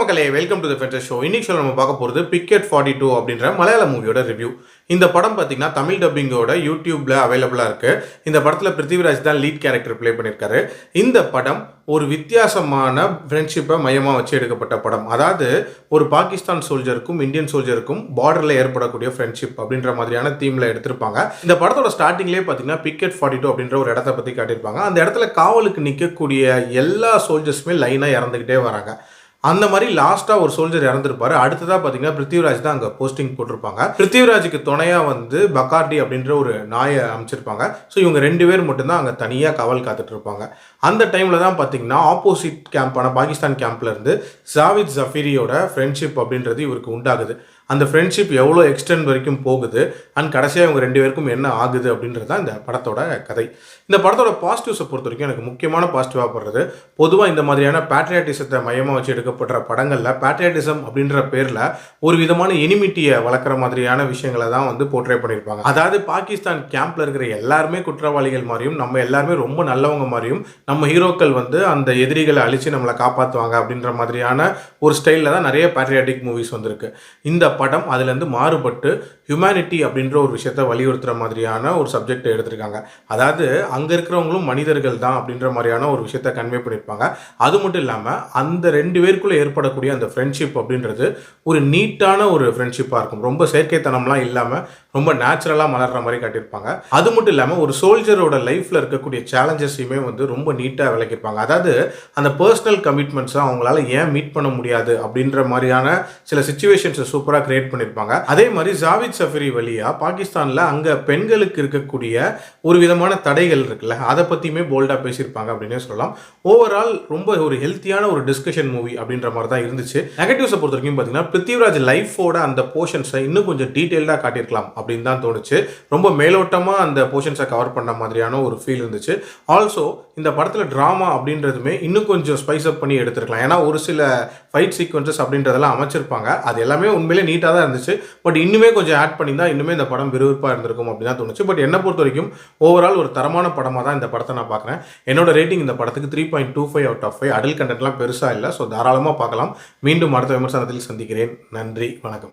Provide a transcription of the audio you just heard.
மக்களே, welcome to the ஃபென்டஸ் show. இன்னைக்கு நம்ம பார்க்க போகிறது பிக்கெட் 42 அப்படின்ற மலையாள மூவியோட ரிவ்யூ. இந்த படம் பார்த்தீங்கன்னா தமிழ் டப்பிங்கோட யூடியூப்ல அவைலபிளாக இருக்கு. இந்த படத்தில் பிருத்திவிராஜ் தான் லீட் கேரக்டர் ப்ளே பண்ணியிருக்காரு. இந்த படம் ஒரு வித்தியாசமான ஃப்ரெண்ட்ஷிப்பை மையமாக வச்சு எடுக்கப்பட்ட படம். அதாவது ஒரு பாகிஸ்தான் சோல்ஜருக்கும் இந்தியன் சோல்ஜருக்கும் பார்டரில் ஏற்படக்கூடிய ஃப்ரெண்ட்ஷிப் அப்படின்ற மாதிரியான தீமில் எடுத்திருப்பாங்க. இந்த படத்தோட ஸ்டார்டிங்லேயே பார்த்தீங்கன்னா பிக்கெட் 42 அப்படின்ற ஒரு இடத்த பற்றி காட்டியிருப்பாங்க. அந்த இடத்துல காவலுக்கு நிற்கக்கூடிய எல்லா சோல்ஜர்ஸுமே லைனாக இறந்துக்கிட்டே வராங்க. அந்த மாதிரி லாஸ்ட்டாக ஒரு சோல்ஜர் இறந்துருப்பாரு. அடுத்ததாக பார்த்தீங்கன்னா பிருத்திவிராஜ் தான் அங்கே போஸ்டிங் போட்டிருப்பாங்க. பிருத்திவிராஜுக்கு துணையாக வந்து பக்கார்டி அப்படின்ற ஒரு நாயை அமைச்சிருப்பாங்க. ஸோ இவங்க 2 பேர் மட்டும்தான் அங்கே தனியாக காவல் காத்துட்டு இருப்பாங்க. அந்த டைமில் தான் பார்த்தீங்கன்னா ஆப்போசிட் கேம்ப்பான பாகிஸ்தான் கேம்ப்லேருந்து ஜாவித் ஜஃபீரியோட ஃப்ரெண்ட்ஷிப் அப்படின்றது இவருக்கு உண்டாகுது. அந்த ஃப்ரெண்ட்ஷிப் எவ்வளோ எக்ஸ்டெண்ட் வரைக்கும் போகுது அண்ட் கடைசியாக இவங்க 2 பேருக்கும் என்ன ஆகுது அப்படின்றது தான் இந்த படத்தோட கதை. இந்த படத்தோட பாசிட்டிவ்ஸை பொறுத்த வரைக்கும் எனக்கு முக்கியமான பாசிட்டிவாக படுறது, பொதுவாக இந்த மாதிரியான பேட்ரியாட்டிசத்தை மையமாக வச்சு எடுக்கப்படுற படங்களில் பேட்ரியாட்டிசம் அப்படின்ற பேரில் ஒரு விதமான எனிமிட்டியை வளர்க்குற மாதிரியான விஷயங்களை தான் வந்து போர்ட்ரே பண்ணியிருப்பாங்க. அதாவது பாகிஸ்தான் கேம்பில் இருக்கிற எல்லாருமே குற்றவாளிகள் மாதிரியும் நம்ம எல்லாருமே ரொம்ப நல்லவங்க மாதிரியும் நம்ம ஹீரோக்கள் வந்து அந்த எதிரிகளை அழித்து நம்மளை காப்பாற்றுவாங்க அப்படின்ற மாதிரியான ஒரு ஸ்டைலில் தான் நிறைய பேட்ரியாட்டிக் மூவிஸ் வந்திருக்கு. இந்த படம் அதுலேருந்து மாறுபட்டு ஹியூமனிட்டி அப்படின்ற ஒரு விஷயத்தை வலியுறுத்துகிற மாதிரியான ஒரு சப்ஜெக்டை எடுத்திருக்காங்க. அதாவது அங்கே இருக்கிறவங்களும் மனிதர்கள் தான் அப்படின்ற மாதிரியான ஒரு விஷயத்தை கன்வே பண்ணியிருப்பாங்க. அது மட்டும் இல்லாமல் அந்த 2 பேருக்குள்ளே ஏற்படக்கூடிய அந்த ஃப்ரெண்ட்ஷிப் அப்படின்றது ஒரு நீட்டான ஒரு ஃப்ரெண்ட்ஷிப்பாக இருக்கும். ரொம்ப செயற்கைத்தனம்லாம் இல்லாமல் ரொம்ப நேச்சுரலாக மலர்ற மாதிரி காட்டியிருப்பாங்க. அது மட்டும் இல்லாமல் ஒரு சோல்ஜரோட லைஃப்பில் இருக்கக்கூடிய சேலஞ்சஸையுமே வந்து ரொம்ப நீட்டாக விளக்கியிருப்பாங்க. அதாவது அந்த பர்சனல் கமிட்மெண்ட்ஸை அவங்களால ஏன் மீட் பண்ண முடியாது அப்படின்ற மாதிரியான சில சிச்சுவேஷன்ஸை சூப்பராக கிரியேட் பண்ணியிருப்பாங்க. அதே மாதிரி ஜாவித் ஜஃபீரி வழியாக பாகிஸ்தானில் அங்கே பெண்களுக்கு இருக்கக்கூடிய ஒரு விதமான தடைகள் இருக்குல்ல, அதை பற்றியுமே போல்டாக பேசியிருப்பாங்க அப்படின்னே சொல்லலாம். ஓவரால் ரொம்ப ஒரு ஹெல்த்தியான ஒரு டிஸ்கஷன் மூவி அப்படின்ற மாதிரி தான் இருந்துச்சு. நெகட்டிவ்ஸை பொறுத்த வரைக்கும் பார்த்தீங்கன்னா பிருத்திவிராஜ் லைஃபோட அந்த போர்ஷன்ஸை இன்னும் கொஞ்சம் டீட்டெயில்டாக காட்டியிருக்கலாம் அப்படின்னு தான் தோணுச்சு. ரொம்ப மேலோட்டமாக அந்த போர்ஷன்ஸை கவர் பண்ண மாதிரியான ஒரு ஃபீல் இருந்துச்சு. ஆல்சோ இந்த படத்தில் ட்ராமா அப்படின்றதுமே இன்னும் கொஞ்சம் ஸ்பைஸ் அப் பண்ணி எடுத்துருக்கலாம். ஏன்னா ஒரு சில ஃபைட் சீக்வன்சஸ் அப்படின்றதெல்லாம் அமைச்சிருப்பாங்க. அது எல்லாமே உண்மையிலே நீட்டாக தான் இருந்துச்சு. பட் இன்னுமே கொஞ்சம் ஆட் பண்ணி தான் இன்னுமே இந்த படம் விறுவிறுப்பாக இருந்திருக்கும் அப்படின்னு தான் தோணுச்சு. பட் என்னை பொறுத்த வரைக்கும் ஓவரால் ஒரு தரமான படமாக தான் இந்த படத்தை நான் பார்க்குறேன். என்னோட ரேட்டிங் இந்த படத்துக்கு 3.25 அவுட் ஆஃப் 5. அடல்ட் கண்டென்ட்லாம் பெருசாக இல்லை. ஸோ தாராளமாக பார்க்கலாம். மீண்டும் அடுத்த விமர்சனத்தில் சந்திக்கிறேன். நன்றி, வணக்கம்.